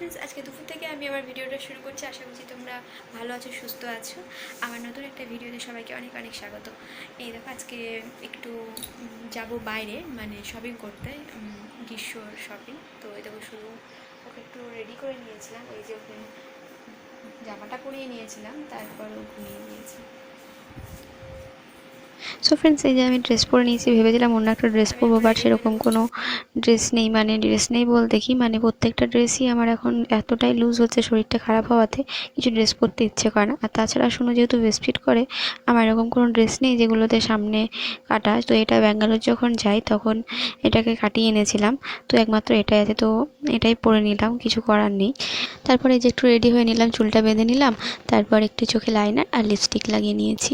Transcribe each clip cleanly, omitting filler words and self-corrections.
Friends, আজকে দুপুর থেকে আমি আমার ভিডিওটা শুরু করছি। আশা করছি তোমরা ভালো আছো, সুস্থ আছো। আমার নতুন একটা ভিডিওতে সবাইকে অনেক অনেক স্বাগত। এই দেখো, আজকে একটু যাব বাইরে, মানে শপিং করতে, গ্রীষ্মর শপিং। তো এই দেখো, শুরু ওকে একটু রেডি করে নিয়েছিলাম, এই যে ওকে জামাটা পরিয়ে নিয়েছিলাম, তারপর ও ঘুমিয়ে নিয়েছি। সো ফ্রেন্ডস, এই যে আমি ড্রেস পরে নিয়েছি, ভেবেছিলাম অন্য একটা ড্রেস পরবো, বাট সেরকম কোনো ড্রেস নেই। মানে ড্রেস নেই বলতে কি, মানে প্রত্যেকটা ড্রেসই আমার এখন এতটাই লুজ হচ্ছে, শরীরটা খারাপ হওয়াতে কিছু ড্রেস পরতে ইচ্ছে করে না। আর তাছাড়া শুনো, যেহেতু বেস্ট ফিট করে, আমার এরকম কোনো ড্রেস নেই যেগুলোতে সামনে কাটা। তো এটা ব্যাঙ্গালোর যখন যাই তখন এটাকে কাটিয়ে এনেছিলাম, তো একমাত্র এটাই আছে, তো এটাই পরে নিলাম, কিছু করার নেই। তারপরে যে একটু রেডি হয়ে নিলাম, চুলটা বেঁধে নিলাম, তারপর একটু চোখে লাইনার আর লিপস্টিক লাগিয়ে নিয়েছি।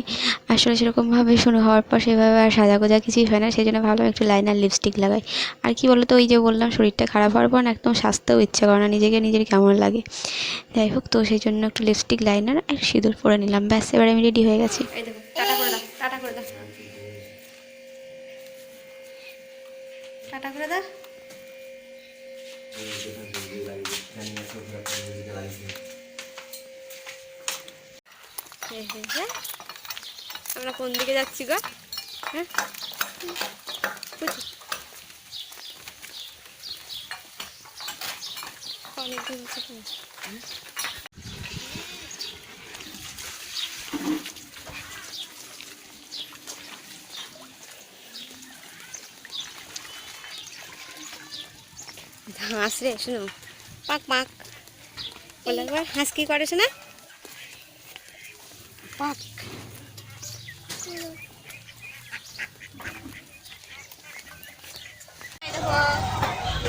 আসলে সেরকমভাবে শুরু হওয়ার পর সেভাবে আর সাজা গোজা কিছুই হয় না, সেই জন্য ভালো একটু লাইনার লিপস্টিক লাগাই। আর কি বলতো, ওই যে বললাম, শরীরটা খারাপ হওয়ার পর একদম সাজতেও ইচ্ছা করে না, নিজেকে নিজের কেমন লাগে। যাই হোক, তো সেই জন্য একটু লিপস্টিক, লাইনার আর সিঁদুর পরে নিলাম, ব্যাস এবার আমি রেডি হয়ে গেছি। এই দেখো, টাটা করে দাও, টাটা করে দাও, টাটা করে দাও। আমরা কোন দিকে যাচ্ছি গো? হ্যাঁ, অনেক দিন হাঁস রে, শুনো, পাক পাক বলে একবার, হাঁস কি করে শোনা? পাক।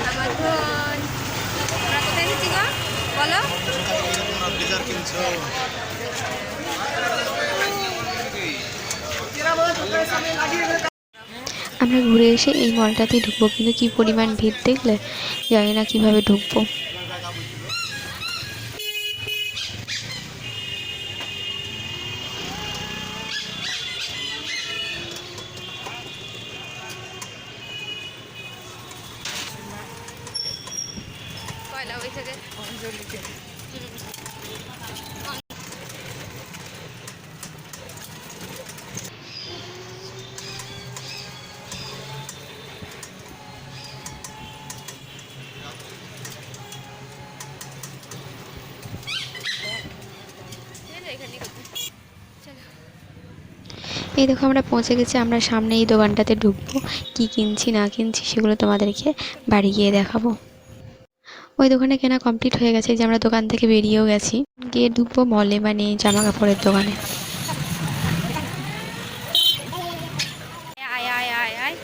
আমার ধন, আমরা কোথায় এসেছি গো বলো? আমরা ঘুরে এসে এই মলটাতেই ঢুকবো, কিন্তু কি পরিমাণ ভিড় দেখলে, জানি না কিভাবে ঢুকবো। এই দেখো, আমরা পৌঁছে গেছি। আমরা সামনে এই দোকানটাতে ঢুকবো, কি কিনছি না কিনছি সেগুলো তোমাদেরকে বাড়ি গিয়ে দেখাবো। ওই দোকানে কেনা কমপ্লিট হয়ে গেছে, যে আমরা দোকান থেকে বেরিয়েও গেছি, গিয়ে ঢুকবো মলে, মানে জামা কাপড়ের দোকানে। আয় আয় আয় আয়,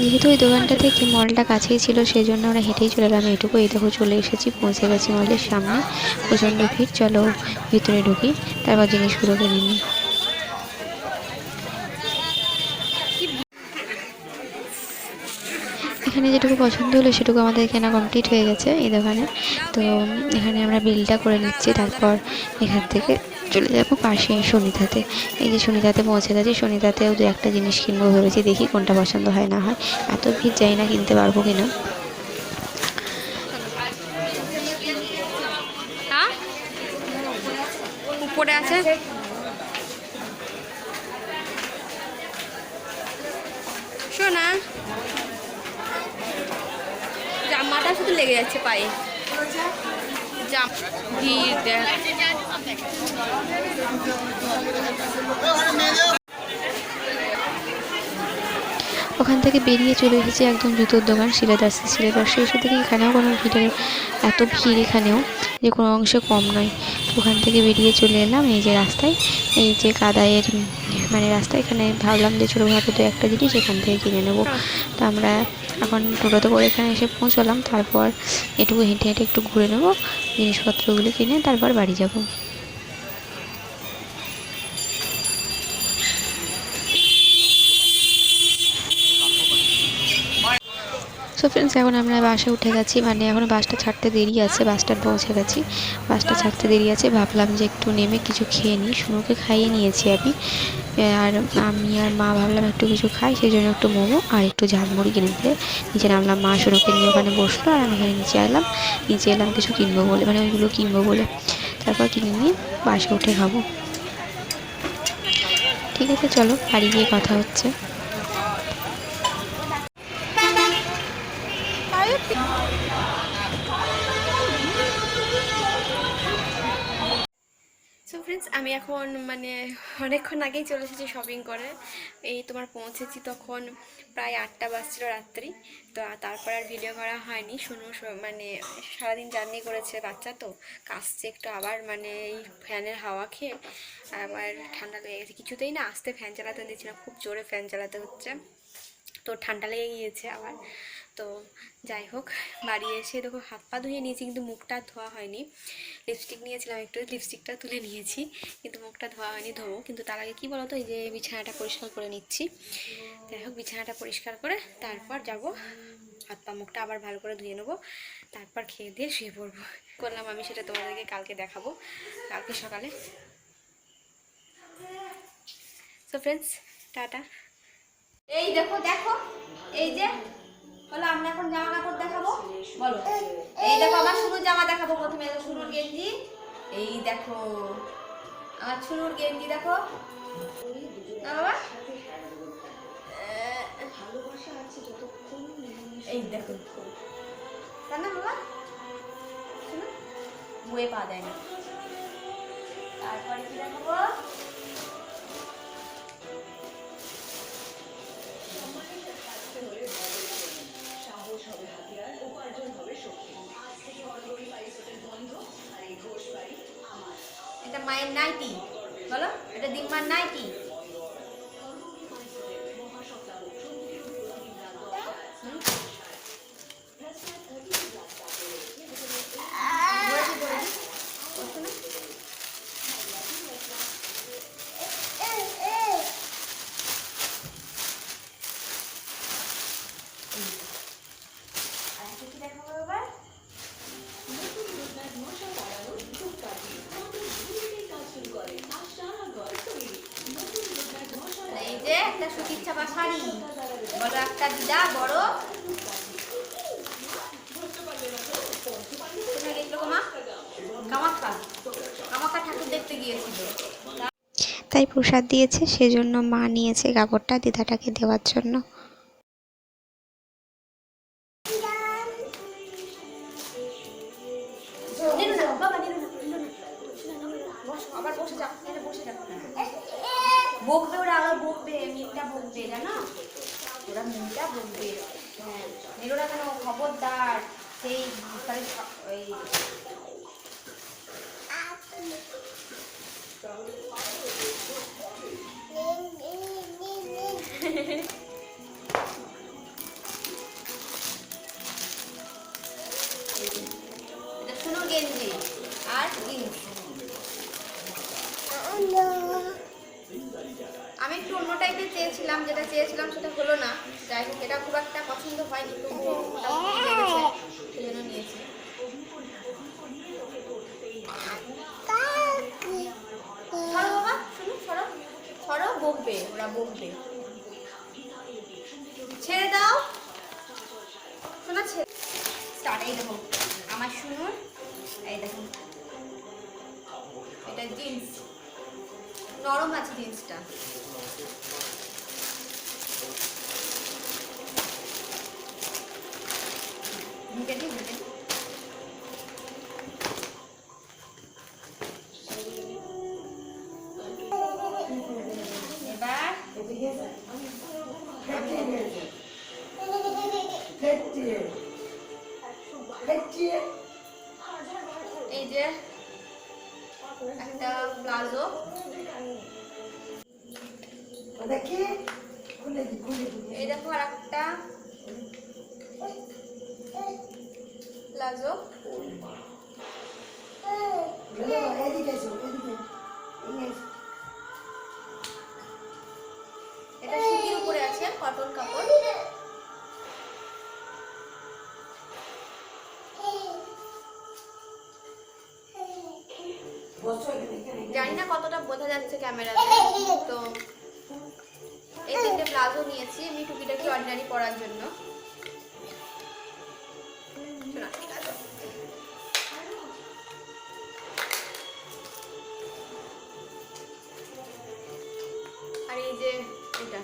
যেহেতু ওই দোকানটা থেকে মলটা কাছেই ছিল, সেই জন্য আমরা হেঁটেই চলে এলাম এইটুকু। এই দেখো, চলে এসেছি, পৌঁছে গেছি মলের সামনে। প্রচণ্ড ভিড়, চলো ভিতরে ঢুকি, তারপর জিনিসগুলো কিনে নিই। এখানে যেটুকু পছন্দ হলো সেটুকু আমাদের কেনা কমপ্লিট হয়ে গেছে এই দোকানে। তো এখানে আমরা বিলটা করে নিচ্ছি, তারপর এখান থেকে চলে যাবো পাশে সুনিতাতে। এই যে সুনিতাতে পৌঁছে গেছি, সুনিতাতেও দু একটা জিনিস কিনবো ভেবেছি, দেখি কোনটা পছন্দ হয় না হয়। এত ভিড়, যাই না কিনতে পারবো কিনা। উপরে আছে, শোনা, জামাটা শুধু লেগে যাচ্ছে পায়ে, ভিড় দেখ। ওখান থেকে বেরিয়ে চলে এসেছি একদম জুতোর দোকান শিলাদাসে। শিলাদাসে এসে থেকে এখানেও কোনো ভিড়ের, এত ভিড় এখানেও যে কোনো অংশে কম নয়। ওখান থেকে বেরিয়ে চলে এলাম এই যে রাস্তায়, এই যে কাদায়ের মানে রাস্তা, এখানে ভাবলাম যে ছোটোখাটো তো একটা জিনিস এখান থেকে কিনে নেবো। তো আমরা এখন টোটোতে করে এখানে এসে পৌঁছলাম, তারপর এটুকু হেঁটে হেঁটে একটু ঘুরে নেবো, জিনিসপত্রগুলো কিনে তারপর বাড়ি যাব। সো ফ্রেন্ডস এখন আমরা বাসে উঠে গেছি, মানে এখন বাসটা ছাড়তে দেরি আছে, বাসটা পৌঁছে গেছি, বাসটা ছাড়তে দেরি আছে। ভাবলাম যে একটু নেমে কিছু খেয়ে নিই, শুনুকে খাইয়ে নিয়েছি আমি, আর আমি আর মা ভাবলাম একটু কিছু খাই, সেই জন্য একটু মোমো আর একটু ঝালমুড়ি কিনে দিতে নিচে নামলাম। মা শুনুকে নিয়ে ওখানে বসলো আর আমি এখানে নিচে এলাম কিছু কিনবো বলে, মানে ওইগুলো কিনবো বলে। তারপর কিনে নিয়ে বাসে উঠে খাবো। ঠিক আছে, চলো বাড়ি গিয়ে কথা হচ্ছে। সো ফ্রেন্ডস, আমি এখন মানে অনেকক্ষণ আগেই চলে এসেছি শপিং করে। এই তোমার পৌঁছেছি তখন প্রায় 8টা বাজছিল রাত্রি। তো তারপর আর ভিডিও করা হয়নি। মানে সারাদিন জার্নি করেছে, বাচ্চা তো কাশছে একটু, আবার মানে এই ফ্যানের হাওয়া খেয়ে আবার ঠান্ডা লেগে গেছে। কিছুতেই না আস্তে ফ্যান চালাতে দিচ্ছি না, খুব জোরে ফ্যান চালাতে হচ্ছে, তো ঠান্ডা লেগে গিয়েছে আবার। তো যাই হোক, বাড়ি এসে দেখো হাত পা ধুয়ে নিয়েছি, কিন্তু মুখটা ধোয়া হয়নি। লিপস্টিক নিয়েছিলাম, একটু লিপস্টিকটা তুলে নিয়েছি, কিন্তু মুখটা ধোয়া হয়নি, ধোবো। কিন্তু তার আগে কী বলো তো, এই যে বিছানাটা পরিষ্কার করে নিচ্ছি। যাই হোক, বিছানাটা পরিষ্কার করে তারপর যাব, হাত পা মুখটা আবার ভালো করে ধুয়ে নেবো, তারপর খেয়ে দিয়ে শুয়ে পড়বো। করলাম আমি সেটা তোমাদেরকে কালকে দেখাবো, কালকে সকালে। So friends, tata. এই দেখো দেখো, এই যে বলো, আমরা এখন জামা কাপড় দেখাবো, বলো। এই দেখো আমার শুনুর জামা দেখাবো প্রথমে, শুনুর গেঞ্জি। এই দেখো আমার শুনুর গেঞ্জি, দেখো না বাবা, এই দেখো, তাই না বাবা, শুনো বয়ে পা দেয় না। তারপরে কি দেখাবো, এটা মায়ের নাইটি, বলো এটা দিম্মার নাইটি। এই যে একটা সুতির ছাপা শাড়ি, বড় একটা দিদা বড়, কামাখ্যা ঠাকুর দেখতে গিয়েছিল, তাই প্রসাদ দিয়েছে, সেজন্য মা নিয়েছে কাপড়টা দিদাটাকে দেওয়ার জন্য। বকবে ওরা, আবার বকবে, মিনটা বকবে, জানো ওরা মিনটা বকবে। হ্যাঁ, নিরোরা কেন, খবরদার। সেই ওই শুনুন গেঞ্জি আর জিন্স। আমি একটু অন্য টাইপের চেয়েছিলাম, যেটা চেয়েছিলাম সেটা হলো না। যাই হোক, এটা খুব একটা পছন্দ হয়নি, তবুও মোটামুটি লেগেছে, সেজন্য নিয়েছি। সরো বাবা, শুনো সরো, সরো, বকবে ওরা, বকবে, ছেড়ে দাও, শোনা ছেড়ে। স্টার্ট। এই দেখো আমার শুনুন, এই দেখুন এটা জিন্স, নরম আছে জিন্সটা। ঢুকে দিই, ঢুকে দিই। এবার এই যে একটা প্লাজো, এই দেখো আর একটা প্লাজো, এটা সুতির উপরে আছে, কটন কাপড়। জানি না কতটা বোঝা যাচ্ছে ক্যামেরাতে। তো এই তিনটে প্লাজো নিয়েছি আমি টুকিটাকি অর্ডিনারি পরার জন্য। আর এই যে এটা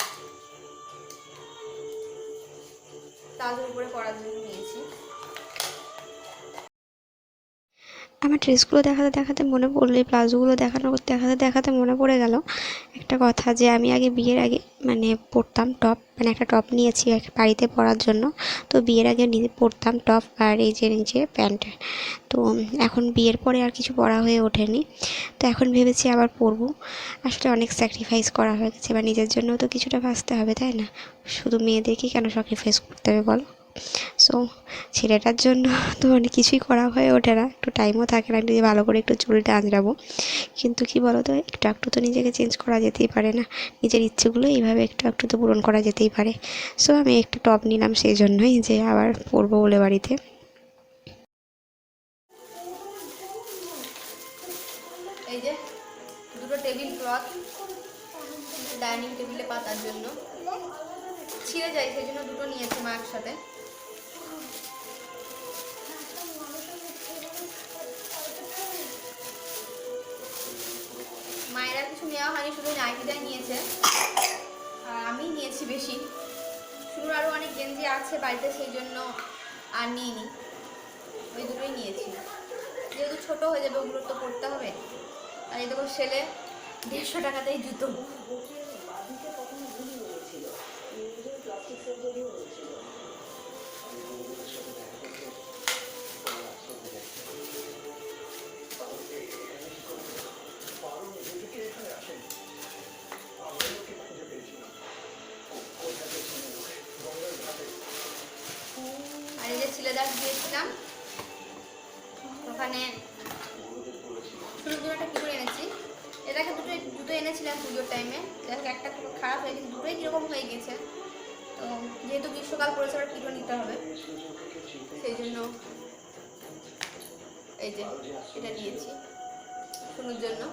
প্লাজোর উপরে পরার জন্য নিয়েছি। আমার ড্রেসগুলো দেখাতে দেখাতে মনে পড়লো, এই প্লাজোগুলো দেখাতে দেখাতে মনে পড়ে গেল একটা কথা, যে আমি আগে বিয়ের আগে মানে পরতাম টপ, মানে একটা টপ নিয়েছি বাড়িতে পরার জন্য। তো বিয়ের আগে পরতাম টপ আর এই যে নিচে প্যান্ট। তো এখন বিয়ের পরে আর কিছু পরা হয়ে ওঠেনি। তো এখন ভেবেছি আবার পরবো। আসলে অনেক স্যাক্রিফাইস করা হয়ে গেছে, এবার নিজের জন্যও তো কিছুটা বাঁচতে হবে, তাই না? শুধু মেয়েদেরকে কেন স্যাক্রিফাইস করতে হবে বলো? সো ছেলেটার জন্য তো অনেক কিছুই করা হয়ে ওঠে না, একটু টাইমও থাকে না যে ভালো করে একটু চুলটা আঁচড়াবো। কিন্তু কি বলো তো, একটু একটু তো নিজেকে চেঞ্জ করা যেতেই পারে না? নিজের ইচ্ছেগুলো এইভাবে একটু একটু তো পূরণ করা যেতেই পারে। সো আমি একটা টপ নিলাম সেই জন্যই, যে আবার পরবো বলে বাড়িতে। এই যে দুটো টেবিল ক্লথ ডাইনিং টেবিলে পাতার জন্য, ছিঁড়ে যায় সেই জন্য দুটো নিয়েছি মা একসাথে। মায়েরা কিছু নেওয়া হয়নি, শুধু নাইটিটাই নিয়েছে আর আমি নিয়েছি বেশি। শুরু আরও অনেক গেঞ্জি আছে বাড়িতে, সেই জন্য আর নিইনি, ওই দুটোই নিয়েছি। যেহেতু ছোটো হয়ে যাবে ওগুলো তো পরতে হবে। আর এই দেখো সেলে 150 টাকাতেই জুতো। আর এই যে ছিলেদার দিয়েছিলাম ওখানে, শুরুর জন্য একটা কিনে এনেছি। এটাকে দুটো এনেছিলাম পুজোর টাইমে, দেখো একটা খারাপ হয়ে গেছে, দুটোই কীরকম হয়ে গেছে। তো যেহেতু গ্রীষ্মকাল পড়েছে আবার কিটো নিতে হবে, সেই জন্য এই যে এটা নিয়েছি শুনুর জন্য।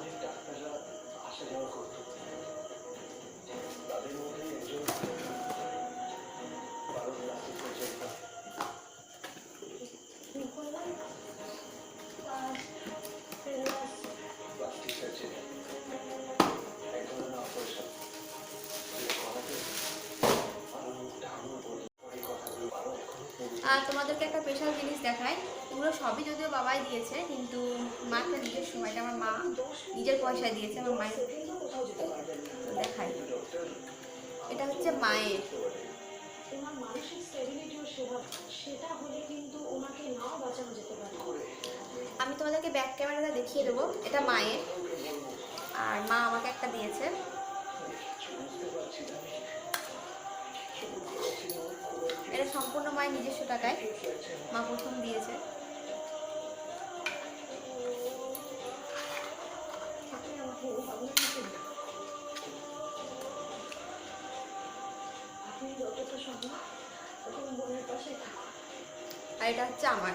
আর তোমাদেরকে একটা স্পেশাল জিনিস দেখাই, এগুলো সবই যদিও বাবাই দিয়েছে, কিন্তু মাকে নিজের সময়টা আমার মা নিজের পয়সায় দিয়েছে আমার মায়ের। দেখাই, এটা হচ্ছে মায়ের। আমি তোমাদেরকে ব্যাক ক্যামেরাটা দেখিয়ে দেবো, এটা মায়ের, আর মা আমাকে একটা দিয়েছে। এটা সম্পূর্ণ মায়ের নিজস্ব টাকায় মা প্রথম দিয়েছে। আর এটা হচ্ছে আমার।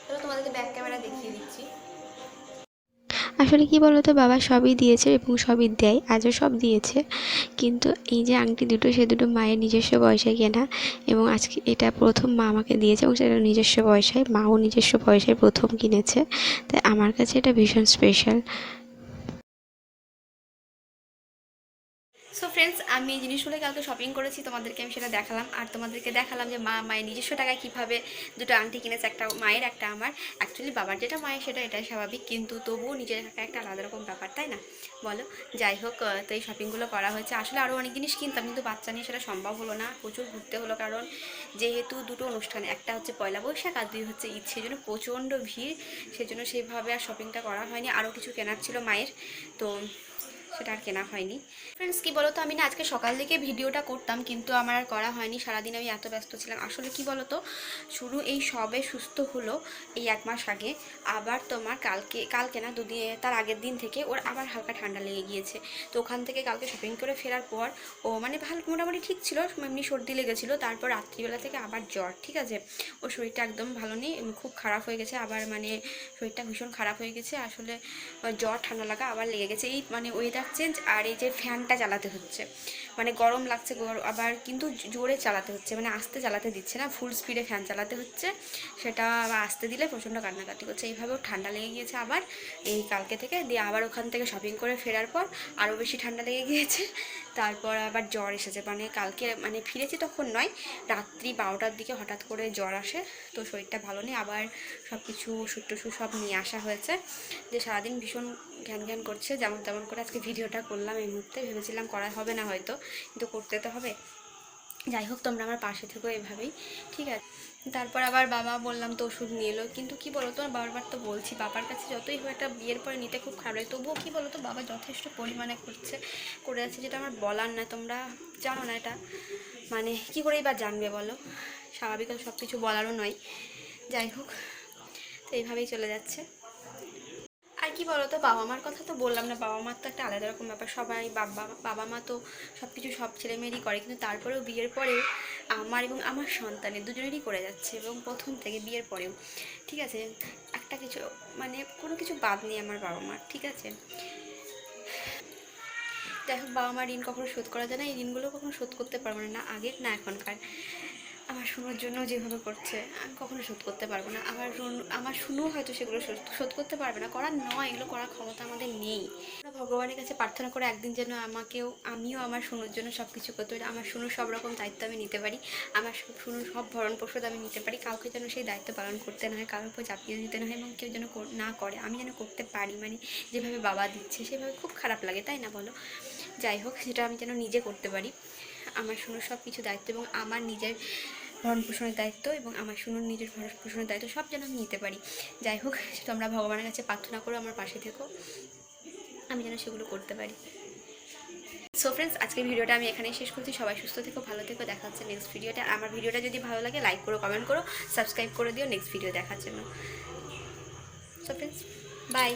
চলো তোমাদেরকে ব্যাক ক্যামেরা দেখিয়ে দিচ্ছি। আসলে কি বলতো, বাবা সবই দিয়েছে এবং সবই দেয়, আজও সব দিয়েছে, কিন্তু এই যে আংটি দুটো, সে দুটো মায়ের নিজস্ব পয়সায় কেনা। এবং আজকে এটা প্রথম মা আমাকে দিয়েছে, এবং সেটা নিজস্ব পয়সায়, মাও নিজস্ব পয়সায় প্রথম কিনেছে। তাই আমার কাছে এটা ভীষণ স্পেশাল। সো ফ্রেন্ডস, আমি এই জিনিসগুলো কালকে শপিং করেছি, তোমাদেরকে আমি সেটা দেখালাম। আর তোমাদেরকে দেখালাম যে মা মায়ের নিজস্ব টাকায় কীভাবে দুটো আংটি কিনেছে, একটা মায়ের একটা আমার। অ্যাকচুয়ালি বাবার যেটা মায়ের সেটা এটাই স্বাভাবিক, কিন্তু তবুও নিজের টাকা একটা আলাদা রকম ব্যাপার, তাই না বলো? যাই হোক, তো এই শপিংগুলো করা হয়েছে। আসলে আরও অনেক জিনিস কিনতাম, কিন্তু বাচ্চা নিয়ে সেটা সম্ভব হলো না, প্রচুর ঘুরতে হলো, কারণ যেহেতু দুটো অনুষ্ঠান, একটা হচ্ছে পয়লা বৈশাখ আর দুই হচ্ছে ঈদ, সেই জন্য প্রচণ্ড ভিড়, সেজন্য সেইভাবে আর শপিংটা করা হয়নি। আরও কিছু কেনার ছিল মায়ের, তো সেটা আর কেনা হয়নি। ফ্রেন্ডস কী বলো তো, আমি না আজকে সকাল থেকে ভিডিওটা করতাম, কিন্তু আমার আর করা হয়নি, সারাদিন আমি এত ব্যস্ত ছিলাম। আসলে কি বলো তো, শুরু এই সবে সুস্থ হলো এই 1 মাস আগে, আবার তোমার কালকে না দুদিন তার আগের দিন থেকে ওর আবার হালকা ঠান্ডা লেগে গিয়েছে। তো ওখান থেকে কালকে শপিং করে ফেরার পর ও মানে ভালো মোটামুটি ঠিক ছিল, এমনি সর্দি লেগেছিলো। তারপর রাত্রিবেলা থেকে আবার জ্বর, ঠিক আছে, ওর শরীরটা একদম ভালো নেই, খুব খারাপ হয়ে গেছে আবার, মানে শরীরটা ভীষণ খারাপ হয়ে গেছে আসলে। জ্বর ঠান্ডা লাগা আবার লেগে গেছে, এই মানে ওয়েদার চেঞ্জ আর এই যে ফ্যানটা চালাতে হচ্ছে, মানে গরম লাগছে আবার কিন্তু জোরে চালাতে হচ্ছে, মানে আস্তে চালাতে দিচ্ছে না, ফুল স্পিডে ফ্যান চালাতে হচ্ছে, সেটা আবার আস্তে দিলে প্রচণ্ড কান্নাকাটি করছে। এইভাবেও ঠান্ডা লেগে গিয়েছে আবার এই কালকে থেকে, দিয়ে আবার ওখান থেকে শপিং করে ফেরার পর আরও বেশি ঠান্ডা লেগে গিয়েছে। তারপর আবার জ্বর এসেছে, মানে কালকে মানে ফিরেছি তখন নয়, রাত্রি 12টার দিকে হঠাৎ করে জ্বর আসে। তো শরীরটা ভালো নেই, আবার সব কিছু ওষুধ টষুধ সব নিয়ে আসা হয়েছে, যে সারাদিন ভীষণ ঘ্যান ঘ্যান করছে। যেমন তেমন করে আজকে ভিডিওটা করলাম, এই মুহূর্তে ভেবেছিলাম করা হবে না হয়তো, কিন্তু করতে তো হবে। যাই হোক, তোমরা আমার পাশে থেকো এভাবেই, ঠিক আছে। তারপর আবার বাবা বললাম তো ওষুধ নিয়ে এলো, কিন্তু কী বলো তো, বারবার তো বলছি বাবার কাছে যতই হোক একটা বিয়ের পরে নিতে খুব খারাপ লাগে, তবুও কী বলো তো বাবা যথেষ্ট পরিমাণে করে যাচ্ছে, যেটা আমার বলার না, তোমরা জানো না এটা, মানে কী করেই বা জানবে বলো, স্বাভাবিক সব কিছু বলারও নয়। যাই হোক, তো এইভাবেই চলে যাচ্ছে। আর কি বলো তো, বাবা মার কথা তো বললাম না, বাবা মার তো একটা আলাদা রকম ব্যাপার, সবাই বাবা মা তো সব কিছু সব ছেলেমেয়েরই করে, কিন্তু তারপরেও বিয়ের পরেও আমার এবং আমার সন্তানের দুজনেরই করে যাচ্ছে, এবং প্রথম থেকে বিয়ের পরেও, ঠিক আছে, একটা কিছু মানে কোনো কিছু বাদ নেই আমার বাবা মার, ঠিক আছে। যাই হোক, বাবা মার ঋণ কখনো শোধ করা যায় না, এই ঋণগুলো কখনো শোধ করতে পারবো না, না আগের না এখনকার। আমার শুনোর জন্য যেভাবে করছে আমি কখনো শোধ করতে পারবো না, আমার শুনু হয়তো সেগুলো শোধ করতে পারবে না, করার নয়, এগুলো করার ক্ষমতা আমাদের নেই। আমরা ভগবানের কাছে প্রার্থনা করে একদিন যেন আমিও আমার শুনুর জন্য সব কিছু করতে পারি, আমার শুনুর সব রকম দায়িত্ব আমি নিতে পারি, আমার শুনুর সব ভরণ পোষণ আমি নিতে পারি, কাউকে যেন সেই দায়িত্ব পালন করতে না হয়, কারোর উপর চাপিয়ে দিতে না হয়, এবং কেউ যেন না করে, আমি যেন করতে পারি, মানে যেভাবে বাবা দিচ্ছে সেভাবে। খুব খারাপ লাগে তাই না বলো? যাই হোক, সেটা আমি যেন নিজে করতে পারি, আমার শুনুর সব কিছু দায়িত্ব এবং আমার নিজের ভরণ পোষণের দায়িত্ব এবং আমার শুনুন নিজের ভরণ পোষণের দায়িত্ব সব যেন আমি নিতে পারি। যাই হোক, তোমরা ভগবানের কাছে প্রার্থনা করো আমার পাশে থেকো, আমি যেন সেগুলো করতে পারি। সো ফ্রেন্ডস, আজকের ভিডিওটা আমি এখানেই শেষ করছি। সবাই সুস্থ থেকো, ভালো থেকো, দেখা হচ্ছে নেক্সট ভিডিওটা। আমার ভিডিওটা যদি ভালো লাগে লাইক করো, কমেন্ট করো, সাবস্ক্রাইব করে দিও নেক্সট ভিডিও দেখার জন্য। So friends, by.